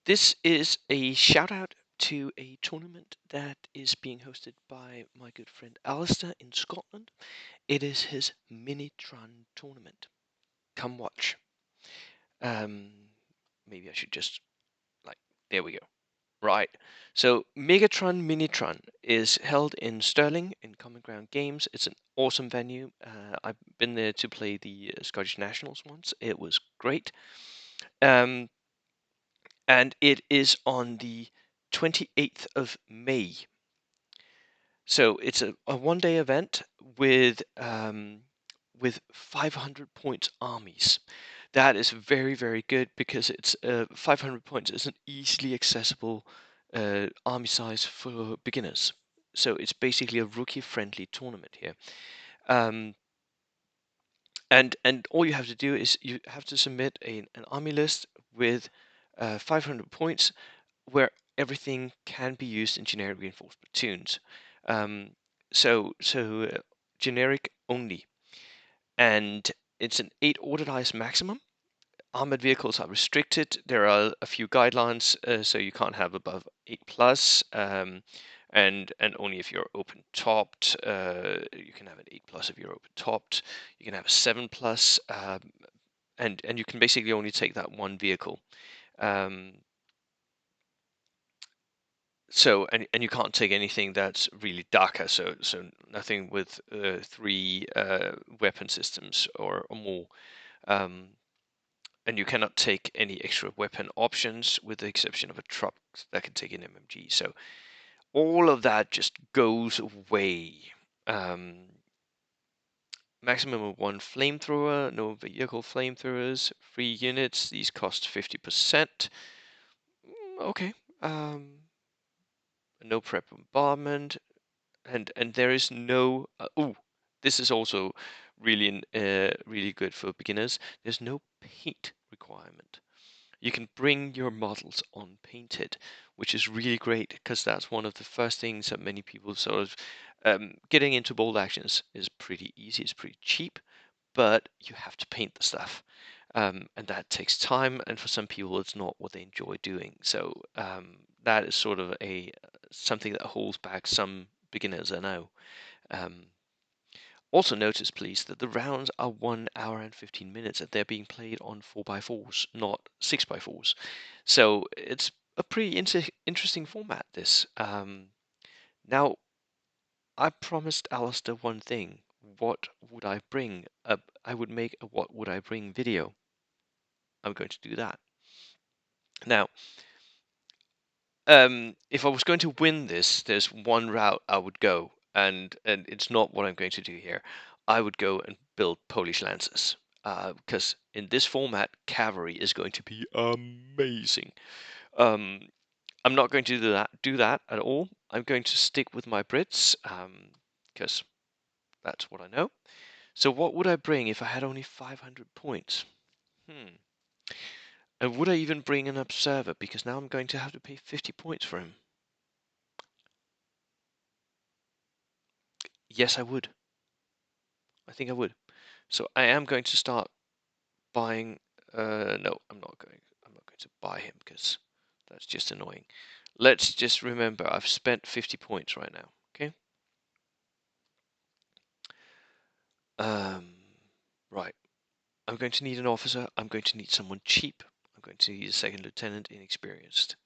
This is a shout out to a tournament that is being hosted by my good friend Alistair in Scotland. It is his MiniTRON tournament. Come watch. Um, Maybe I should just there we go. Right. So Megatron MiniTRON is held in Stirling in Common Ground Games. It's an awesome venue. I've been there to play the Scottish Nationals once. It was great. Um, and it is on the 28th of May. So it's a one-day event with 500 point armies. That is very, very good because it's 500 points is an easily accessible army size for beginners. So it's basically a rookie-friendly tournament here. Um, and all you have to do is you have to submit an army list with 500 points where everything can be used in generic reinforced platoons. Um, so generic only, and it's an 8 order dice maximum. Armored vehicles are restricted. There are a few guidelines, so you can't have above 8 plus, and only if you're open topped. You can have an 8 plus if you're open topped. You can have a 7 plus, and you can basically only take that one vehicle. So and you can't take anything that's really darker. So nothing with 3 weapon systems or more. Um, and you cannot take any extra weapon options with the exception of a truck that can take an MMG. So all of that just goes away. Maximum of 1 flamethrower, no vehicle flamethrowers, 3 units. These cost 50%. Okay. No prep bombardment, and there is no. This is also really good for beginners. There's no paint requirement. You can bring your models unpainted, which is really great because that's one of the first things that many people sort of getting into bold actions is pretty easy. It's pretty cheap, but you have to paint the stuff. And that takes time, and for some people, it's not what they enjoy doing. So that is sort of a something that holds back some beginners, I know. Um, Also notice, please, that the rounds are 1 hour and 15 minutes, and they're being played on 4x4s, not 6x4s. So it's a pretty interesting format, this. Now, I promised Alistair one thing. What would I bring? I would make a what would I bring video. I'm going to do that. Now, if I was going to win this, there's one route I would go, and it's not what I'm going to do here. I would go and build Polish Lancers, because in this format, cavalry is going to be amazing. Um, I'm not going to do that at all. I'm going to stick with my Brits, because that's what I know. So what would I bring if I had only 500 points? Hmm. And would I even bring an observer? Because now I'm going to have to pay 50 points for him. Yes, I would. I think I would. So I am going to start buying. No, I'm not going. I'm not going to buy him because that's just annoying. Let's just remember I've spent 50 points right now. Okay. Um. Right. I'm going to need an officer. I'm going to need someone cheap. I'm going to need a second lieutenant, inexperienced.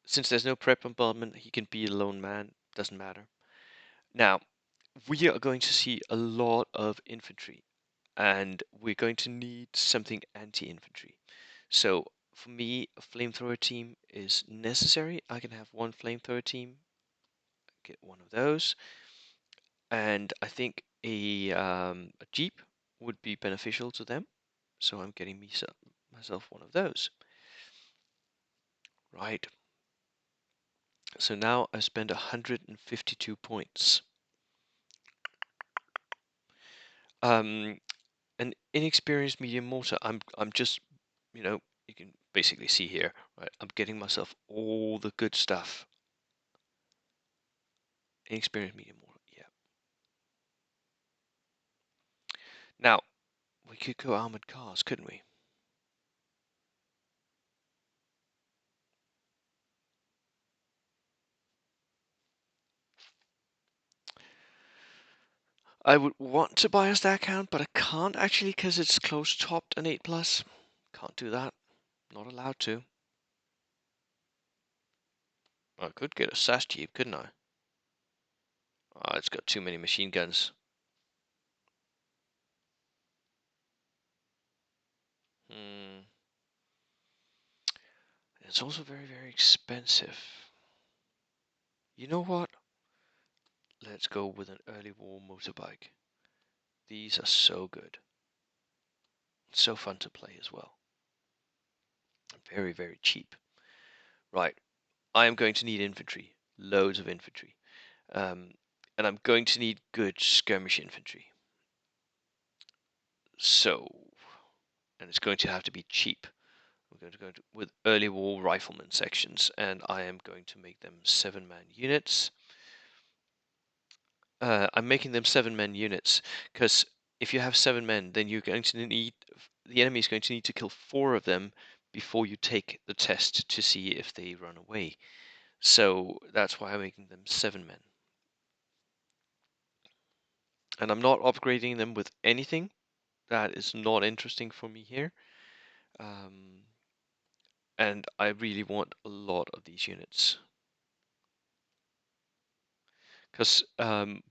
Since there's no prep bombardment, he can be a lone man. Doesn't matter. Now, we are going to see a lot of infantry, and we're going to need something anti-infantry. So for me, a flamethrower team is necessary. I can have one flamethrower team, get one of those, and I think a jeep would be beneficial to them. So I'm getting myself one of those. Right. So now I spend 152 points. Um, an inexperienced medium mortar. I'm just, you can basically see here, right? I'm getting myself all the good stuff. Inexperienced medium mortar, yeah. Now we could go armored cars, couldn't we? I would want to buy a stack count, but I can't actually because it's close topped an 8 plus. Can't do that. Not allowed to. I could get a SAS Jeep, couldn't I? It's got too many machine guns. Hmm. It's also very, very expensive. You know what? Let's go with an early war motorbike. These are so good. So fun to play as well. Very, very cheap. Right. I am going to need infantry. Loads of infantry. And I'm going to need good skirmish infantry. So, and it's going to have to be cheap. We're going to go with early war rifleman sections, and I am going to make them 7-man units. I'm making them 7-man units because if you have 7 men, then you're going to need the enemy is going to need to kill 4 of them before you take the test to see if they run away. So that's why I'm making them 7 men. And I'm not upgrading them with anything. That is not interesting for me here. And I really want a lot of these units. Because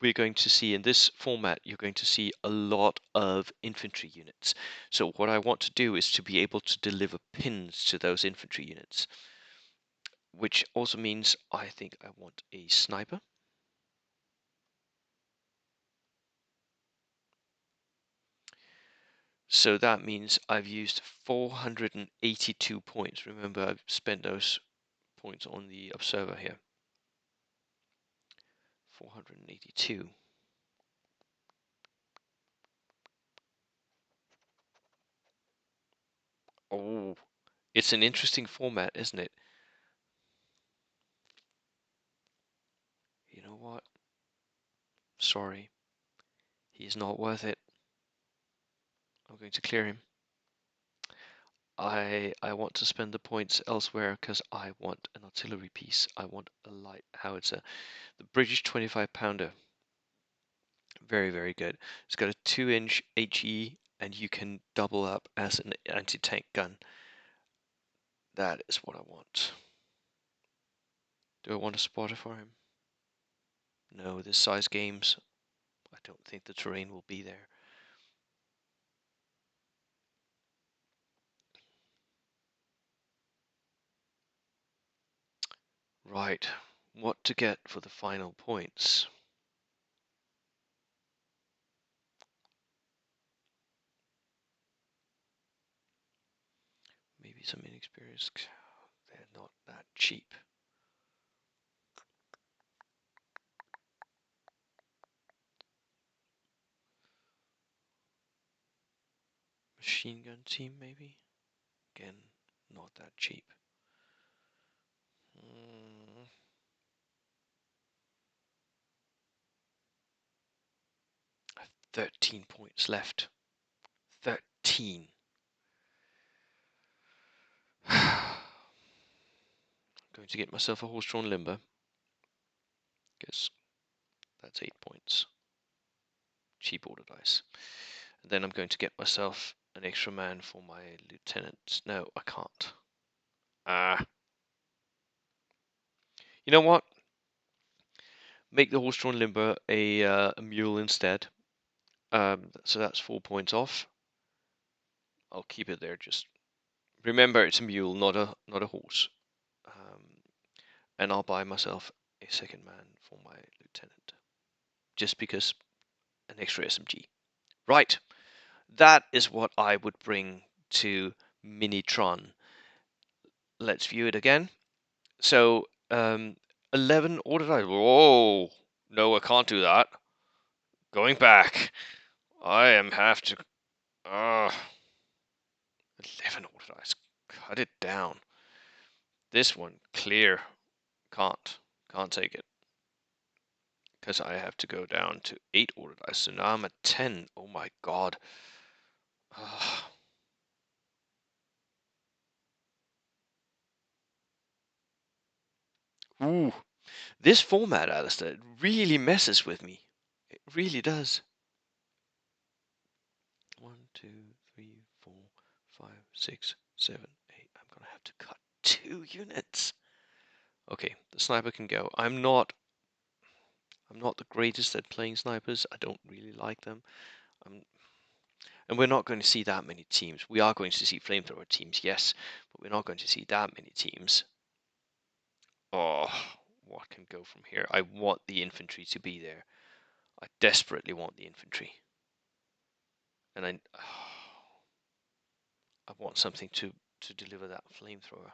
we're going to see in this format, you're going to see a lot of infantry units. So what I want to do is to be able to deliver pins to those infantry units, which also means I think I want a sniper. So that means I've used 482 points. Remember, I've spent those points on the observer here. 482. Oh, it's an interesting format, isn't it? You know what? Sorry. He's not worth it. I'm going to clear him. I want to spend the points elsewhere because I want an artillery piece. I want a light howitzer. The British 25 pounder. Very, very good. It's got a 2-inch HE and you can double up as an anti-tank gun. That is what I want. Do I want a spotter for him? No, this size games. I don't think the terrain will be there. Right, what to get for the final points? Maybe some inexperienced. They're not that cheap. Machine gun team, maybe? Again, not that cheap. 13 points left. 13. I'm going to get myself a horse-drawn limber. Guess that's 8 points. Cheap order dice. And then I'm going to get myself an extra man for my lieutenant. No, I can't. You know what? Make the horse-drawn limber a mule instead. So that's 4 points off. I'll keep it there. Just remember, it's a mule, not a horse. And I'll buy myself a second man for my lieutenant, just because an extra SMG. Right, that is what I would bring to MiniTRON. Let's view it again. So 11 ordered items. Whoa, no, I can't do that. Going back. I am have to. 11 ordered items. Cut it down. This one clear. Can't take it. Because I have to go down to 8 ordered items. So now I'm at 10. Oh my god. Ooh. This format, Alistair, really messes with me. It really does. 1, 2, 3, 4, 5, 6, 7, 8. I'm gonna have to cut 2 units. Okay, the sniper can go. I'm not the greatest at playing snipers. I don't really like them. I'm, and we're not going to see that many teams. We are going to see flamethrower teams, yes, but we're not going to see that many teams. Oh, what can go from here? I want the infantry to be there. I desperately want the infantry. And I want something to deliver that flamethrower.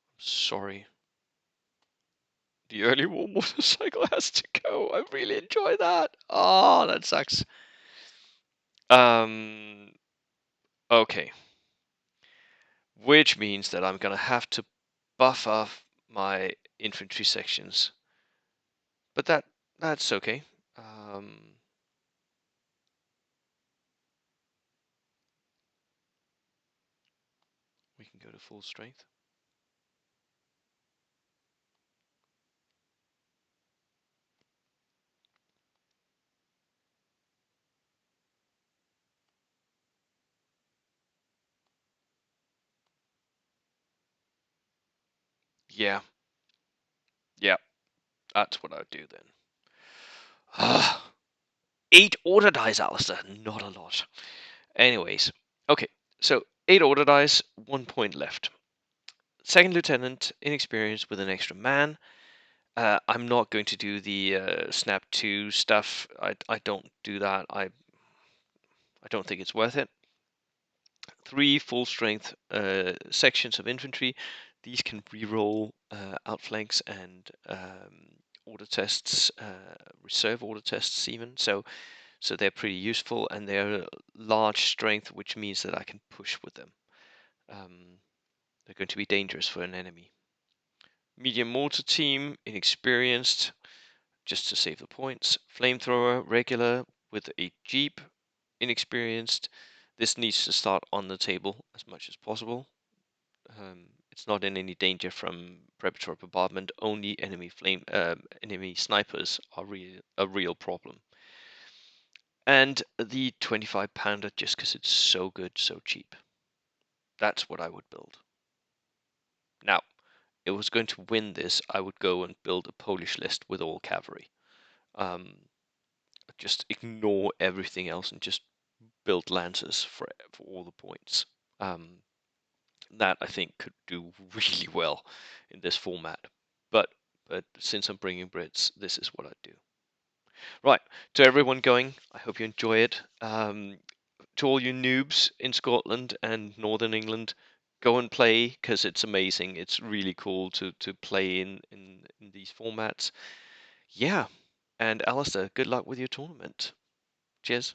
I'm sorry. The early war motorcycle has to go. I really enjoy that. Oh, that sucks. Okay. Which means that I'm gonna have to buff off my infantry sections. But that's okay. We can go to full strength. Yeah, yeah, that's what I'd do then. 8 order dice, Alistair. Not a lot. Anyways, okay, so 8 order dice, 1 point left. Second lieutenant, inexperienced with an extra man. I'm not going to do the snap 2 stuff. I don't do that. I don't think it's worth it. 3 full strength sections of infantry. These can reroll outflanks and order tests, reserve order tests even. So they're pretty useful, and they're large strength, which means that I can push with them. They're going to be dangerous for an enemy. Medium mortar team, inexperienced, just to save the points. Flamethrower, regular, with a jeep, inexperienced. This needs to start on the table as much as possible. It's not in any danger from preparatory bombardment. Only enemy snipers are a real problem. And the 25-pounder, just because it's so good, so cheap. That's what I would build. Now, if I was going to win this, I would go and build a Polish list with all cavalry. Just ignore everything else and just build lancers for all the points. That I think could do really well in this format. But since I'm bringing Brits, this is what I do. Right, to everyone going, I hope you enjoy it. To all you noobs in Scotland and Northern England, go and play because it's amazing. It's really cool to play in these formats. Yeah, and Alistair, good luck with your tournament. Cheers.